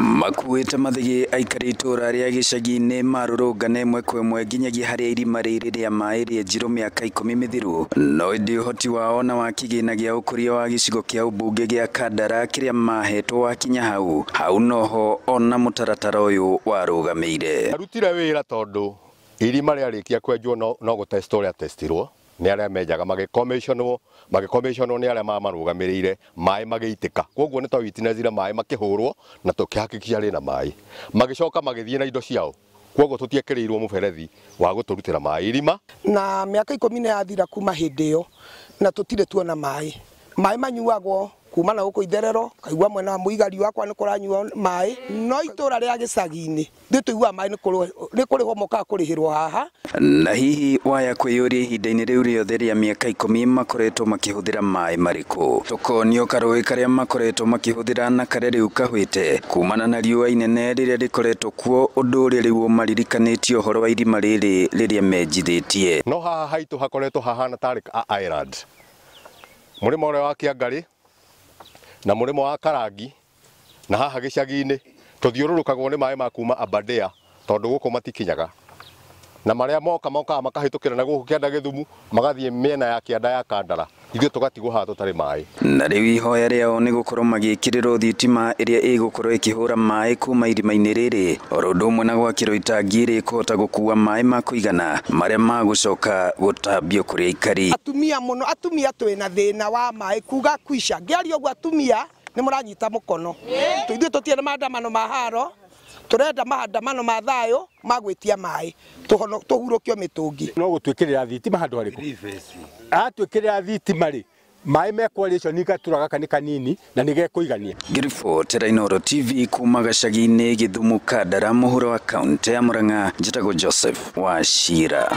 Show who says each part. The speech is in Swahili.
Speaker 1: Makuite mathigi aikari itura ria gicagi-ini marurungane imwe kwa imwe nginyagia haria irima riri ria mai ria Njiro miaka 10 mithiru no indi uhoti wao na wa kigina gia ukuria wa gicigo kia ubunge gia Kandara kiria mahetwo wakinya hau noho ona mutaratara uyu warugameire
Speaker 2: arutire wira tondu irima riarikia kwenjwo no gutestwo ria testirwo ni aria menjaga magicommissionwo ni aria mamarugamireire mai magiitika koguo ni twawitinezire mai makihurwo na tukihakikisha rina mai magicoka magithie na indo ciao koguo tutiekereirwo muberethi wa guturutira mai irima
Speaker 3: na miaka 10 ni yathira kuma hindi yo na tutire tuona mai manyuagwo kuma na guko itherero kaigwa mwena wa muigari wakwa ni kuranyua mai no itura ria gicagi-ini ndituigwa mai ni kuri homoka kurihirwo haha
Speaker 1: na hihi waya kwiyuria ihinda-ini riu riothe ria miaka 10 makoretwo makihuthira mai mariku tukonio karui karia makoretwo makihuthira na karia riu kahwite kumana na riua inene riria rikoretwo kuo undu uria riu maririkanitio horo wa irima riri riria menjithitie
Speaker 2: no haha haitu hakoretwo hahana tari island murimo uria wa Kiangari na murimo wa Karangi na haha gicagi-ini tuthiururukagwo ni mai makuma Aberdare tondu guku matikinyaga na maria moka makahitukira na guku Kianda Githumu magathie miena ya Kianda ya Kandara ithuĩ tugatigwo haha tutari mai
Speaker 1: na riu ihoya riao ni gukorwo magikirirwo thitima iria igukorwo ikihura mai kuma irima-ini riri oro undu umwe na gwakirwo itangi rikuhota gukua mai ma kuigana maria magucoka gutambio kuri aikari
Speaker 3: atumia twina thina wa mai kuga kwisha ngiaria uguo atumia ni muranyita mukono ithuĩ tutiene maandamano ma haro turenda maandamano ma thayo magwitia mai tuhurukio mitungi
Speaker 4: no gutwikirira thitima handu hariku atwikirira thitima ri mai mekwarisho nigaturaga kanini na nigekuigania
Speaker 1: Ngiriboti Inooro TV kuma gacagi-ini Githumu Kandara muhuro wa kaunti ya Murang'a njitagwo Joseph Wachira.